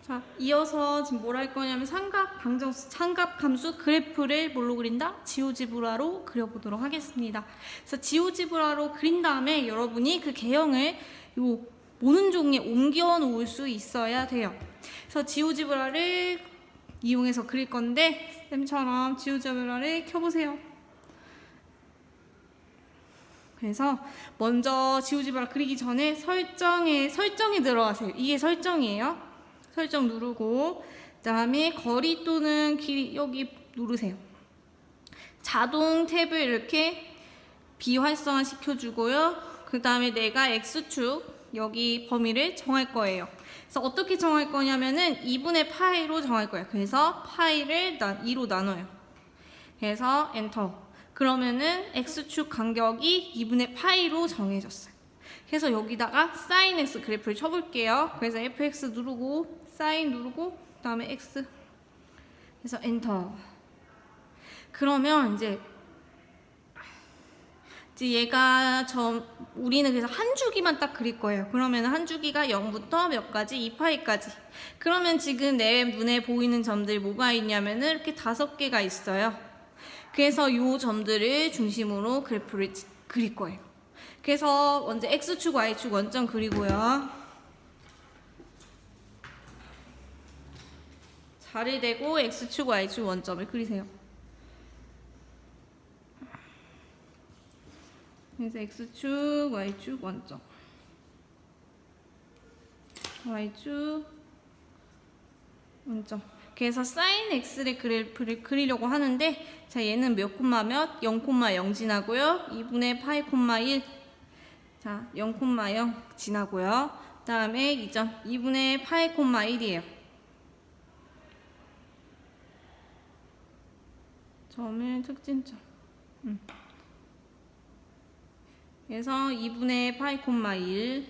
자, 이어서 지금 뭘 할 거냐면 삼각함수 그래프를 뭘로 그린다? 지오지브라로 그려보도록 하겠습니다. 그래서 지오지브라로 그린 다음에 여러분이 그 개형을 요 모는 종이에 옮겨 놓을 수 있어야 돼요. 그래서 지오지브라를 이용해서 그릴 건데 쌤처럼 지오지브라를 켜보세요. 그래서 먼저 지오지브라 그리기 전에 설정에 들어가세요. 이게 설정이에요. 설정 누르고 그다음에 거리 또는 길이 여기 누르세요. 자동 탭을 이렇게 비활성화 시켜주고요. 그 다음에 내가 X축 여기 범위를 정할 거예요. 그래서 어떻게 정할 거냐면은 2분의 파이로 정할 거예요. 그래서 파이를 2로 나눠요. 그래서 엔터. 그러면은 X축 간격이 2분의 파이로 정해졌어요. 그래서 여기다가 sin x 그래프를 쳐볼게요. 그래서 fx 누르고 sin 누르고 그다음에 x. 그래서 엔터. 그러면 이제 얘가 우리는 그래서 한 주기만 딱 그릴 거예요. 그러면 한 주기가 0부터 몇 가지 2파이까지. 그러면 지금 내 눈에 보이는 점들이 뭐가 있냐면은 이렇게 5개가 있어요. 그래서 요 점들을 중심으로 그래프를 그릴 거예요. 그래서 먼저 X축, Y축 원점 그리고요. 자를 대고 X축, Y축 원점을 그리세요. 그래서 X축, Y축 원점. Y축 원점. 그래서 sin x의 그래프를 그리려고 하는데 자 얘는 몇 콤마 몇? 0,0 지나고요. 2분의 파이 콤마 1. 자 0,0 지나고요. 그 다음에 이 점 2분의 파이 콤마 1이에요. 점을 특징점. 그래서 2분의 파이 콤마 1.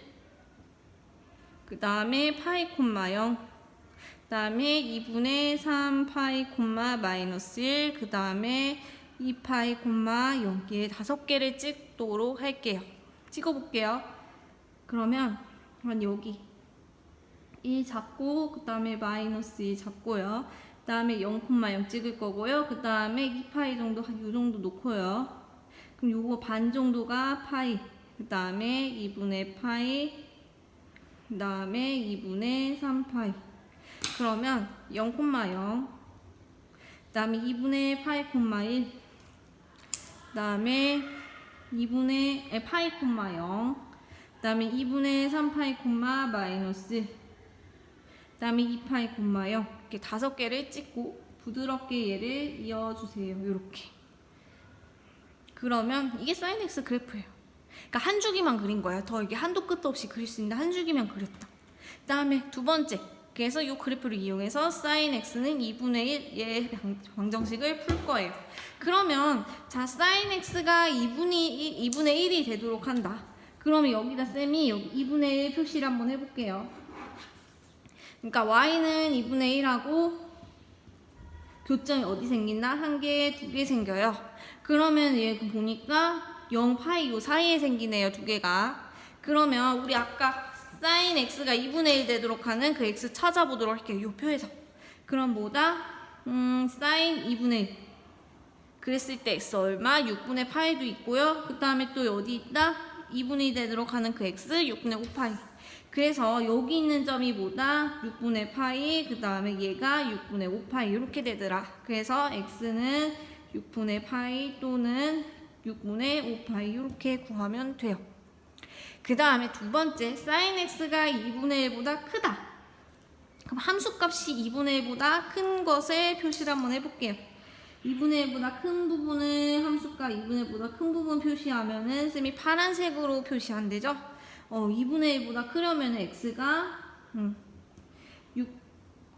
그 다음에 파이 콤마 0. 그 다음에 2분의 3 파이 콤마 마이너스 1. 그 다음에 2 파이 콤마 0. 얘 5개를 찍도록 할게요. 찍어볼게요. 그러면 여기 1 잡고 그 다음에 마이너스 1 잡고요. 그 다음에 0,0 찍을 거고요. 그 다음에 2파이 정도 한 요 정도 놓고요. 그럼 요거 반 정도가 파이. 그 다음에 2분의 파이. 그 다음에 2분의 3파이. 그러면 0,0. 그 다음에 2분의 파이 콤마 1. 그 다음에 2분의 파이 콤마 0. 그 다음에 2분의 3파이 콤마 마이너스. 그 다음에 2파이 콤마 0. 이렇게 5개를 찍고 부드럽게 얘를 이어주세요. 이렇게. 그러면 이게 sin x 그래프예요. 그러니까 한 주기만 그린 거예요. 더 이게 한도 끝도 없이 그릴 수 있는데 한 주기만 그렸다. 그 다음에 두 번째. 그래서 이 그래프를 이용해서 sin x는 2분의 1 얘 방정식을 풀 거예요. 그러면 자 sin x가 2분의 1이 되도록 한다. 그러면 여기다 쌤이 여기 2분의 1 표시를 한번 해볼게요. 그러니까 y는 2분의 1하고 교점이 어디 생긴다? 1개, 2개 생겨요. 그러면 얘 보니까 0파이 요 사이에 생기네요. 2개가. 그러면 우리 아까 sin x가 2분의 1 되도록 하는 그 x 찾아보도록 할게요. 요 표에서. 그럼 뭐다? sin 2분의 1. 그랬을 때 x 얼마? 6분의 파이도 있고요. 그 다음에 또 어디 있다? 2분의 1 되도록 하는 그 x 6분의 5파이. 그래서 여기 있는 점이 뭐다? 6분의 파이. 그 다음에 얘가 6분의 5파이. 이렇게 되더라. 그래서 x는 6분의 파이 또는 6분의 5파이 이렇게 구하면 돼요. 그 다음에 두 번째, sin x가 2분의 1보다 크다. 그럼 함수값이 2분의 1보다 큰 것을 표시를 한번 해볼게요. 2분의 1보다 큰 부분은 함수값 2분의 1보다 큰 부분 표시하면은 쌤이 파란색으로 표시한대죠. 2분의 1보다 크려면 x가 6.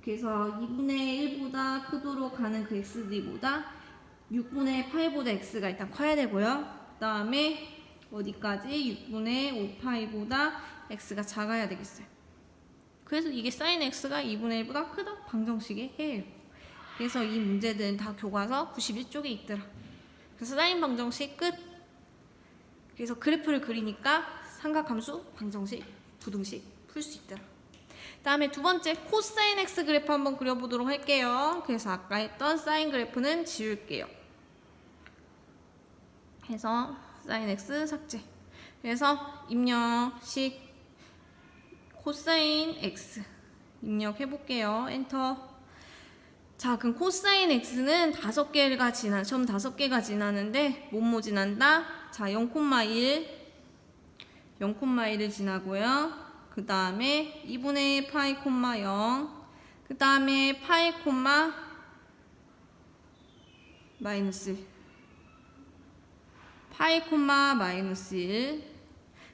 그래서 2분의 1보다 크도록 하는 그 x들보다 6분의 8보다 x가 일단 커야 되고요. 그 다음에 어디까지? 6분의 5파이보다 x가 작아야 되겠어요. 그래서 이게 sin x가 2분의 1보다 크다 방정식의 해예요. 그래서 이 문제들은 다 교과서 91쪽에 있더라. 그래서 sin 방정식 끝. 그래서 그래프를 그리니까 삼각함수 방정식, 부등식 풀 수 있더라. 다음에 두 번째 코사인 x 그래프 한번 그려보도록 할게요. 그래서 아까 했던 사인 그래프는 지울게요. 해서 사인 x 삭제. 그래서 입력식 코사인 x 입력해 볼게요. 엔터. 자, 그럼 코사인 x는 5개가 점 5개가 지나는데 뭐뭐 지난다? 자, 0,1 0,1을 지나고요. 그 다음에 2분의 파이, 0. 그 다음에 파이, 마이너스 1. 파이, 마이너스 1.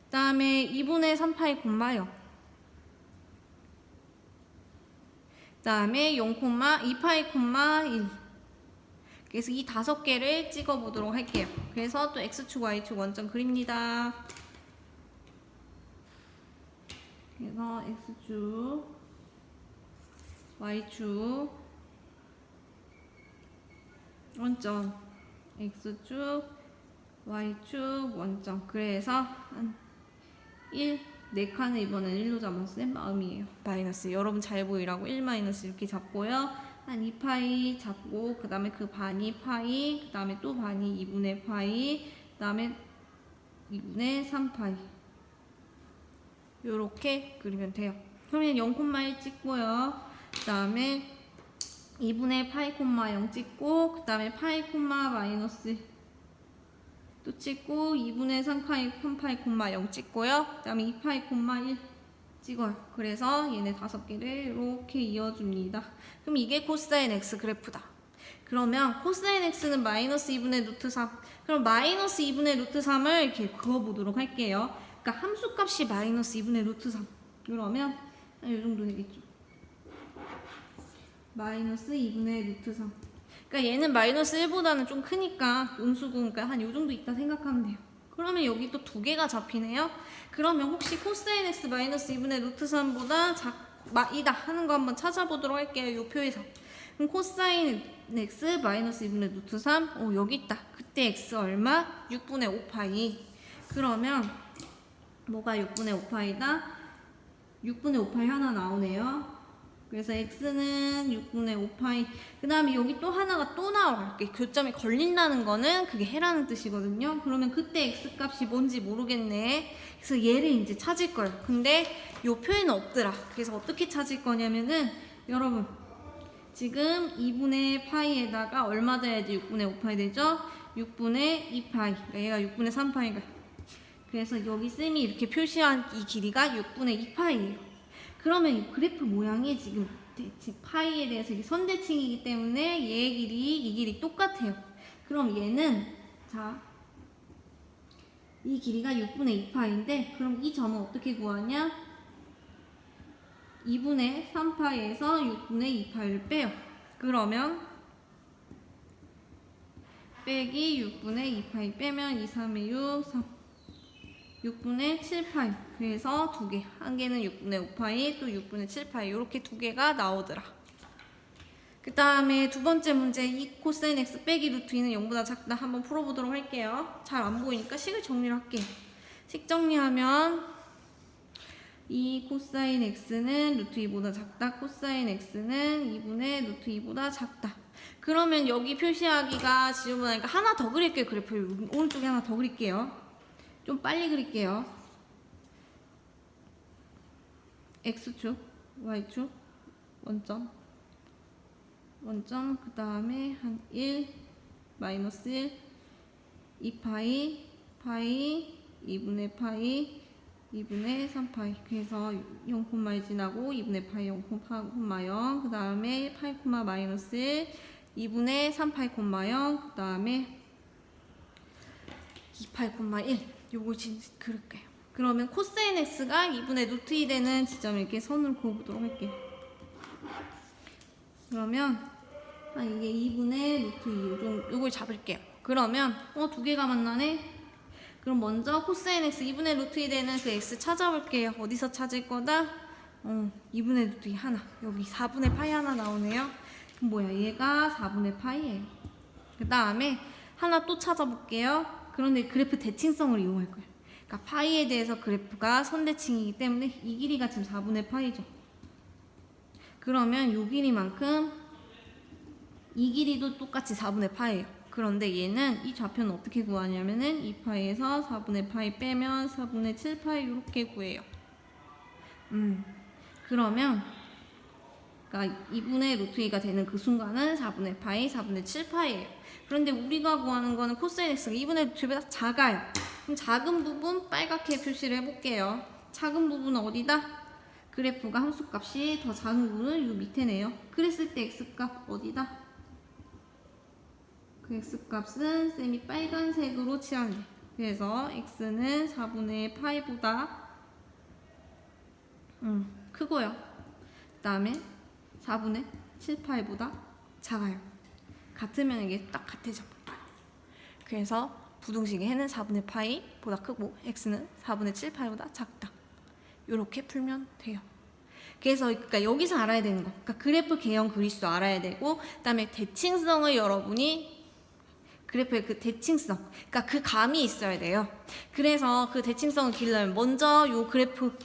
그 다음에 2분의 3파이, 0. 그 다음에 0,2파이, 1. 그래서 이 5개를 찍어 보도록 할게요. 그래서 또 x축, y축 원점 그립니다. 그래서 x축, y축 원점, x축, y축 원점. 그래서 한 1, 4칸을 이번엔 1로 잡았을 마음이에요. 마이너스. 여러분 잘 보이라고 1 마이너스 이렇게 잡고요. 한 2파이 잡고 그 다음에 그 반이 파이, 그 다음에 또 반이 2분의 파이, 그 다음에 2분의 3파이. 요렇게 그리면 돼요. 그러면 0,1 찍고요. 그 다음에 2분의 파이, 0 찍고 그 다음에 파이, 마이너스 또 찍고 2분의 3파이, 0 찍고요. 그 다음에 2파이, 1 찍어요. 그래서 얘네 5개를 이렇게 이어줍니다. 그럼 이게 코사인 x 그래프다. 그러면 코사인 x는 마이너스 2분의 루트 3. 그럼 마이너스 2분의 루트 3을 이렇게 그어보도록 할게요. 그러니까 함수값이 마이너스 2분의 루트 3. 그러면 이 정도 되겠죠. 마이너스 2분의 루트 3. 그러니까 얘는 마이너스 1보다는 좀 크니까 음수구니까 한 요 정도 있다 생각하면 돼요. 그러면 여기 또 2개가 잡히네요. 그러면 혹시 코사인 x 마이너스 2분의 루트 3보다 이다 하는 거 한번 찾아보도록 할게요. 요 표에서. 그럼 코사인 x 마이너스 2분의 루트 3. 여기 있다. 그때 x 얼마? 6분의 5파이. 그러면 뭐가 6분의 5파이다? 6분의 5파이 하나 나오네요. 그래서 x는 6분의 5파이. 그 다음에 여기 또 하나가 또 나와요. 교점이 걸린다는 거는 그게 해라는 뜻이거든요. 그러면 그때 x 값이 뭔지 모르겠네. 그래서 얘를 이제 찾을 거예요. 근데 요 표에는 없더라. 그래서 어떻게 찾을 거냐면은 여러분 지금 2분의 파이에다가 얼마 돼야지 6분의 5파이 되죠? 6분의 2파이. 그러니까 얘가 6분의 3파이가. 그래서 여기 쌤이 이렇게 표시한 이 길이가 6분의 2파이예요. 그러면 이 그래프 모양이 지금 파이에 대해서 이게 선대칭이기 때문에 얘의 길이, 이 길이 똑같아요. 그럼 얘는 자, 이 길이가 6분의 2파인데 그럼 이 점은 어떻게 구하냐? 2분의 3파이에서 6분의 2파이를 빼요. 그러면 빼기 6분의 2파이 빼면 2, 3에 6, 3. 6분의 7파이. 그래서 2개. 한 개는 6분의 5파이, 또 6분의 7파이. 이렇게 2개가 나오더라. 그 다음에 두 번째 문제, 이 코사인 x 빼기 루트 2는 0보다 작다. 한번 풀어보도록 할게요. 잘 안 보이니까 식을 정리를 할게요. 식 정리하면 이 코사인 x는 루트 2보다 작다. 코사인 x는 2분의 루트 2보다 작다. 그러면 여기 표시하기가 지저분하니까 하나 더 그릴게요. 그래프 오른쪽에 하나 더 그릴게요. 좀 빨리 그릴게요. x축, y축, 원점, 그 다음에 한 1, 마이너스 1, 2파이, 파이, 2분의 파이, 2분의 3파이. 그래서 0,1 지나고 2분의 파이 0,0, 그 다음에 파이, 마이너스 1, 2분의 3파이, 0, 그 다음에 2파이, 1. 요걸 그릴게요. 그러면 코사인 x가 2분의 루트 2 되는 지점을 이렇게 선으로 그어보도록 할게요. 그러면 이게 2분의 루트 2 요걸 잡을게요. 그러면 2개가 만나네. 그럼 먼저 코사인 x 2분의 루트 2 되는 그 x 찾아볼게요. 어디서 찾을 거다? 2분의 루트 2 하나. 여기 4분의 파이 하나 나오네요. 그럼 뭐야? 얘가 4분의 파이예요. 그 다음에 하나 또 찾아볼게요. 그런데 그래프 대칭성을 이용할 거예요. 그러니까 파이에 대해서 그래프가 선대칭이기 때문에 이 길이가 지금 4분의 파이죠. 그러면 요 길이만큼 이 길이도 똑같이 4분의 파이예요. 그런데 얘는 이 좌표는 어떻게 구하냐면은 2파이에서 4분의 파이 빼면 4분의 7파이 이렇게 구해요. 그러면 그러니까 2분의 루트 2가 되는 그 순간은 4분의 파이, 4분의 7파이예요. 그런데 우리가 구하는 거는 코사인 x가 2분의 루트 2보다 작아요. 그럼 작은 부분 빨갛게 표시를 해볼게요. 작은 부분은 어디다? 그래프가 함수값이 더 작은 부분은 요 밑에네요. 그랬을 때 x값 어디다? 그 x값은 쌤이 빨간색으로 칠할래. 그래서 x는 4분의 파이보다 크고요. 그 다음에 4분의 7파이보다 작아요. 같으면 이게 딱 같아져. 그래서 부등식의 해는 4분의 파이보다 크고 x는 4분의 7파이보다 작다. 이렇게 풀면 돼요. 그래서 그러니까 여기서 알아야 되는 거. 그러니까 그래프 개형 그리스도 알아야 되고, 그다음에 대칭성을 여러분이 그래프의 그 대칭성, 그러니까 그 감이 있어야 돼요. 그래서 그 대칭성을 기르려면 먼저 요 그래프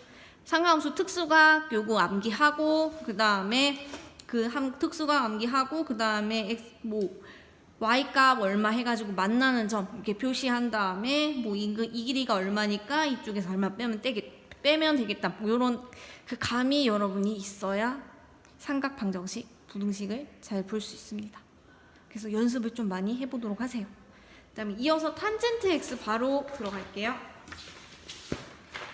상하함수 특수각 요거 암기하고, 그 다음에 그 특수각 암기하고, 그 다음에 y값 얼마 해가지고 만나는 점 이렇게 표시한 다음에 이 길이가 얼마니까 이쪽에서 얼마 빼면 되겠다. 뭐 요런 그 감이 여러분이 있어야 삼각 방정식, 부등식을 잘 볼 수 있습니다. 그래서 연습을 좀 많이 해보도록 하세요. 그 다음에 이어서 탄젠트 x 바로 들어갈게요.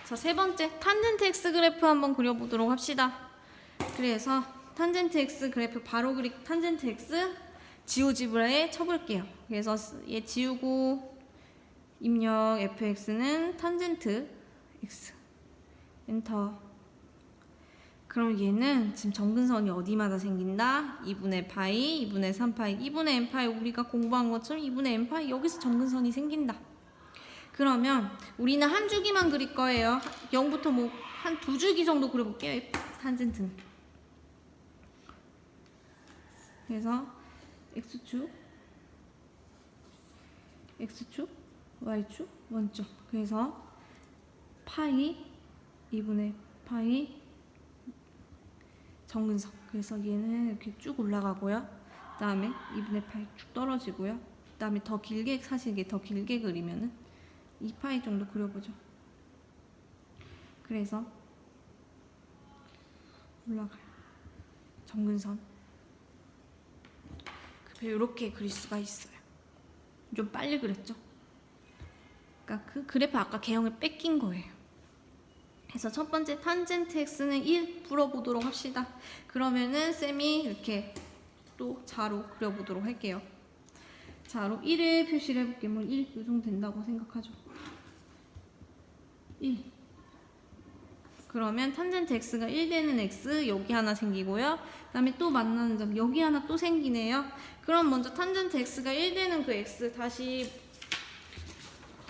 자, 세 번째 탄젠트 x 그래프 한번 그려보도록 합시다. 그래서 탄젠트 x 그래프 바로 탄젠트 x 지우지브라에 쳐볼게요. 그래서 얘 지우고 입력 fx는 탄젠트 x 엔터. 그럼 얘는 지금 정근선이 어디마다 생긴다? 2분의 파이, 2분의 3파이, 2분의 n파이 우리가 공부한 것처럼 2분의 n파이 여기서 정근선이 생긴다. 그러면 우리는 한 주기만 그릴 거예요. 0부터 뭐 한 두 줄기 정도 그려볼게요. 탄젠트는. 그래서 x축, y축, 원점. 그래서 파이, 2분의 파이, 정근선. 그래서 얘는 이렇게 쭉 올라가고요. 그 다음에 2분의 파이 쭉 떨어지고요. 그 다음에 더 길게, 사실 이게 더 길게 그리면은 2파이 정도 그려보죠. 그래서 올라가요. 정근선. 이렇게 그릴 수가 있어요. 좀 빨리 그렸죠? 그러니까 그 그래프 아까 개형을 뺏긴 거예요. 그래서 첫 번째 탄젠트 x는 1 풀어보도록 합시다. 그러면은 쌤이 이렇게 또 자로 그려보도록 할게요. 자로 1을 표시를 해볼게요. 뭐 1 이 정도 된다고 생각하죠. 1. 그러면 탄젠트 x가 1 되는 x 여기 하나 생기고요. 그 다음에 또 만나는 점 여기 하나 또 생기네요. 그럼 먼저 탄젠트 x가 1 되는 그 x 다시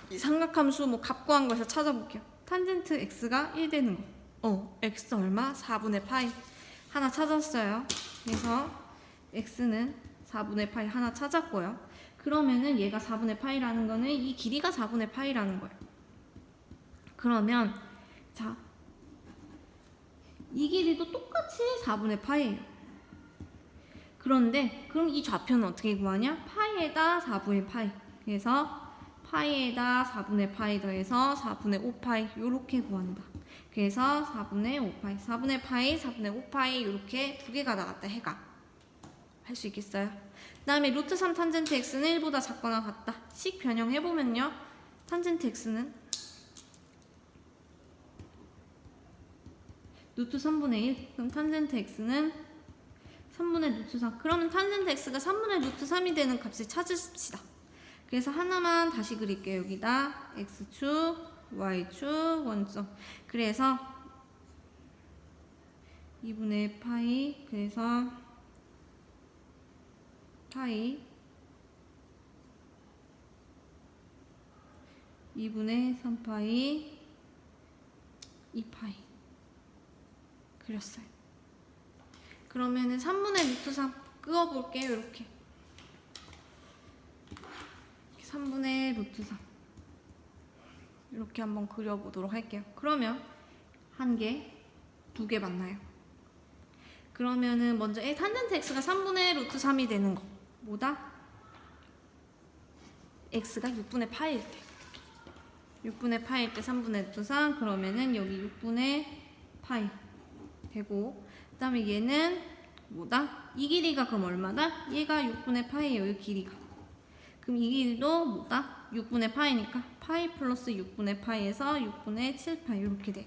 이 삼각함수 뭐 값 구한 거에서 찾아볼게요. 탄젠트 x가 1 되는 거. x 얼마? 4분의 파이 하나 찾았어요. 그래서 x는 4분의 파이 하나 찾았고요. 그러면은 얘가 4분의 파이라는 거는 이 길이가 4분의 파이라는 거예요. 그러면 자, 이 길이도 똑같이 4분의 파이예요. 그런데 그럼 이 좌표는 어떻게 구하냐? 파이에다 4분의 파이. 그래서 파이에다 4분의 파이 더해서 4분의 5파이 이렇게 구한다. 그래서 4분의 5파이, 4분의 파이, 4분의 5파이 이렇게 두 개가 나갔다 해가. 할 수 있겠어요? 그 다음에 루트 3 탄젠트 x는 1보다 작거나 같다. 식 변형해보면요. 탄젠트 x는 루트 3분의 1. 그럼 탄젠트 x는 3분의 루트 3. 그러면 탄젠트 x가 3분의 루트 3이 되는 값을 찾읍시다. 그래서 하나만 다시 그릴게요. 여기다 x축, y축, 원점. 그래서 2분의 파이, 그래서 파이 2분의 3파이 2파이 그렸어요. 그러면은 3분의 루트 3 끄어볼게요. 이렇게 3분의 루트 3 이렇게 한번 그려보도록 할게요. 그러면 한 개, 두 개 맞나요? 그러면은 먼저 탄젠트 x가 3분의 루트 3이 되는 거 뭐다? x가 6분의 파일 때 6분의 파일 때 3분의 루트 3 그러면은 여기 6분의 파이 되고 그 다음에 얘는 뭐다? 이 길이가 그럼 얼마다? 얘가 6분의 파이예요. 이 길이가. 그럼 이 길이도 뭐다? 6분의 파이니까 파이 플러스 6분의 파이에서 6분의 7파이 이렇게 돼요.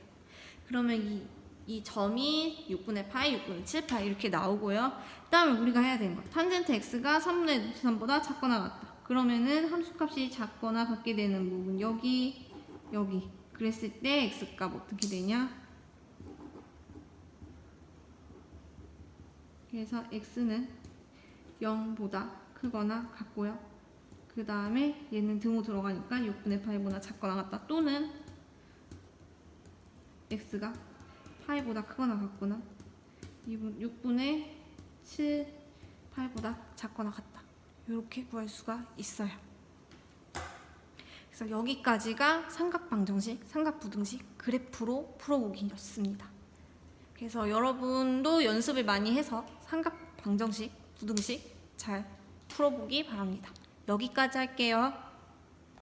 그러면 이 점이 6분의 파이, 6분의 7파이 이렇게 나오고요. 그 다음에 우리가 해야 되는 거 탄젠트 x가 3분의 루트 3보다 작거나 같다. 그러면은 함수값이 작거나 같게 되는 부분 여기 그랬을 때 x값 어떻게 되냐? 그래서 x는 0보다 크거나 같고요. 그 다음에 얘는 등호 들어가니까 6분의 파이보다 작거나 같다. 또는 x가 파이보다 크거나 같거나 6분의 7 파이보다 작거나 같다. 이렇게 구할 수가 있어요. 그래서 여기까지가 삼각방정식, 삼각부등식 그래프로 풀어보기였습니다. 그래서 여러분도 연습을 많이 해서 삼각방정식, 부등식 잘 풀어보기 바랍니다. 여기까지 할게요.